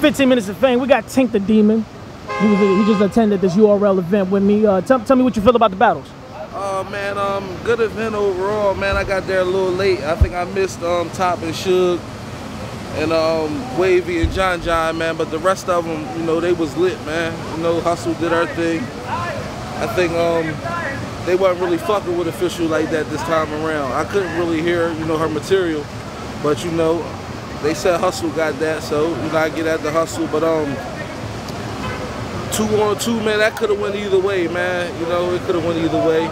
15 Minutes of Fame. We got Tink the Demon. He just attended this URL event with me. Tell me what you feel about the battles. Man, good event overall, man. I got there a little late. I think I missed Top and Suge and Wavy and John, man. But the rest of them, you know, they was lit, man. You know, Hustle did her thing. I think they wasn't really fucking with Official like that this time around. I couldn't really hear, you know, her material. But, you know, they said Hustle got that, so, you know, I get at the Hustle. But 2-on-2, man, that could have went either way, man. You know, it could have went either way.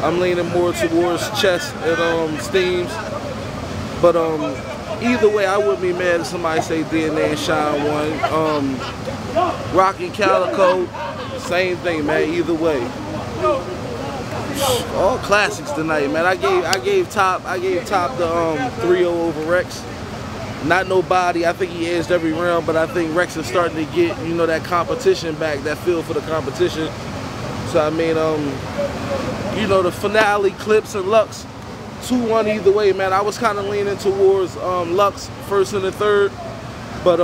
I'm leaning more towards Chess and Steams. But either way, I wouldn't be mad if somebody say DNA and Shine won. Rocky Calico, same thing, man. Either way. All classics tonight, man. I gave Top the 3-0 over Rex. Not nobody. I think he edged every round, but I think Rex is starting to get, you know, that competition back, that feel for the competition. So I mean, you know, the finale, Clips and Lux, 2-1 either way, man. I was kind of leaning towards Lux first and the third, but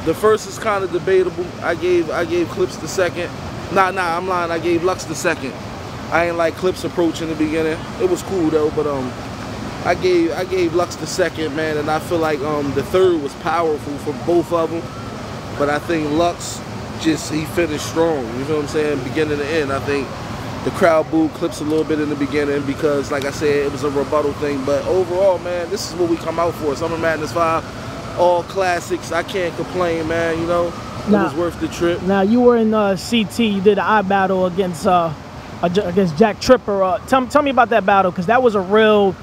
the first is kind of debatable. I gave Clips the second. Nah, I'm lying. I gave Lux the second. I ain't like Clips' approach in the beginning. It was cool though, but I gave Lux the second, man, and I feel like the third was powerful for both of them. But I think Lux he finished strong. You know what I'm saying? Beginning to end, I think the crowd booed Clips a little bit in the beginning because, like I said, it was a rebuttal thing. But overall, man, this is what we come out for. Summer Madness 5, all classics. I can't complain, man. You know, it was worth the trip. Now you were in CT. You did an eye battle against Jack Tripper. Tell me about that battle, because that was a real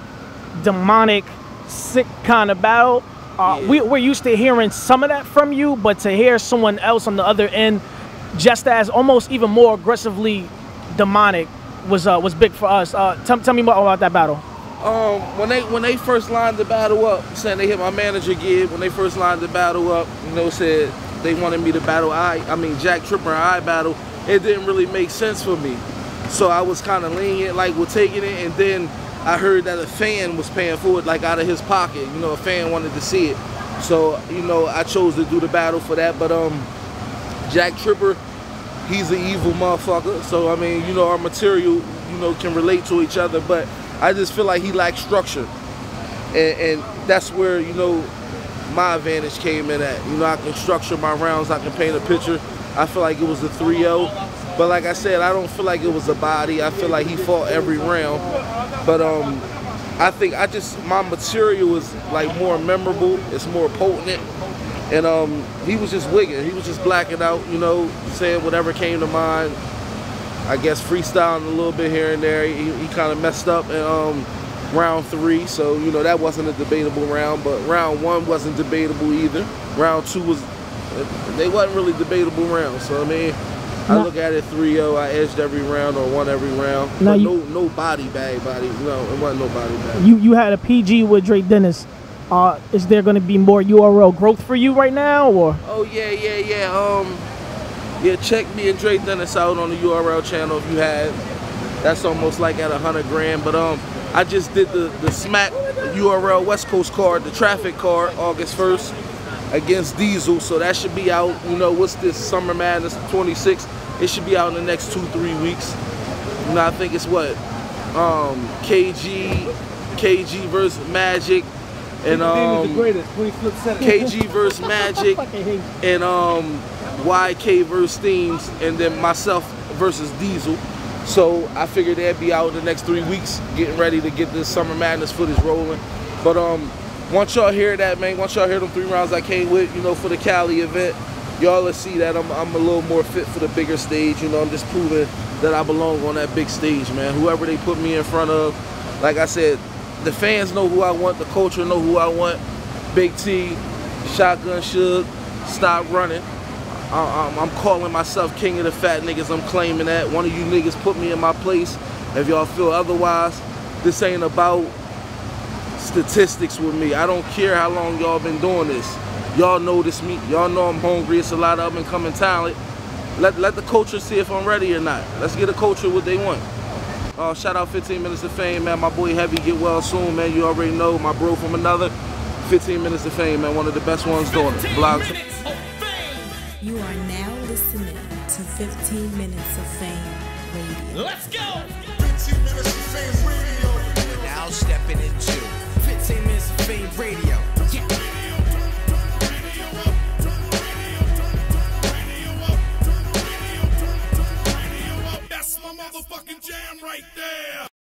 demonic, sick kind of battle. Yeah. We're used to hearing some of that from you, but to hear someone else on the other end just as almost even more aggressively demonic was big for us. Tell me more about that battle. When they first lined the battle up, saying they hit my manager gig, when they first lined the battle up, you know, said they wanted me to battle Jack Tripper and I battle, it didn't really make sense for me. So I was kind of lenient, like, with taking it, and then I heard that a fan was paying for it, like, out of his pocket. You know, a fan wanted to see it. So, you know, I chose to do the battle for that. But Jack Tripper, he's an evil motherfucker. So, I mean, you know, our material, you know, can relate to each other. But I just feel like he lacks structure. And that's where, you know, my advantage came in at. You know, I can structure my rounds. I can paint a picture. I feel like it was a 3-0. But like I said, I don't feel like it was a body. I feel like he fought every round. But I think my material is like more memorable. It's more potent. And he was just wigging. He was just blacking out, you know, saying whatever came to mind. I guess freestyling a little bit here and there. He kind of messed up in round 3. So, you know, that wasn't a debatable round. But round 1 wasn't debatable either. Round 2 they wasn't really debatable rounds. So, I mean, I look at it 3-0. I edged every round or won every round. But no body bag. No, it wasn't no body bag. You had a PG with Dre Dennis. Is there going to be more URL growth for you right now, or? Oh yeah. Yeah, check me and Dre Dennis out on the URL channel if you had. That's almost like at 100 grand. But I just did the Smack URL West Coast card, the traffic card, August 1st. Against Diesel, so that should be out, you know, what's this, Summer Madness 26? It should be out in the next 2-3 weeks. You know, I think it's what, KG versus Magic, and KG versus Magic, and YK versus Themes, and then myself versus Diesel. So I figured they'd be out in the next 3 weeks, getting ready to get this Summer Madness footage rolling. But once y'all hear that, man, once y'all hear them 3 rounds I came with, you know, for the Cali event, y'all will see that I'm a little more fit for the bigger stage. You know, I'm just proving that I belong on that big stage, man. Whoever they put me in front of, like I said, the fans know who I want, the culture know who I want. Big T, Shotgun Suge, stop running. I'm calling myself king of the fat niggas. I'm claiming that. One of you niggas put me in my place. If y'all feel otherwise, this ain't about statistics with me. I don't care how long y'all been doing this. Y'all notice me. Y'all know I'm hungry. It's a lot of up and coming talent. Let the culture see if I'm ready or not. Let's get the culture what they want. Shout out 15 Minutes of Fame, man. My boy Heavy, get well soon, man. You already know. My bro from another. 15 Minutes of Fame, man. One of the best ones doing it. Blog. You are now listening to 15 Minutes of Fame Radio. Let's go! 15 Minutes of Fame Radio. We're now stepping into 15 Minutes of Fame Radio. Yeah. That's my motherfucking jam right there.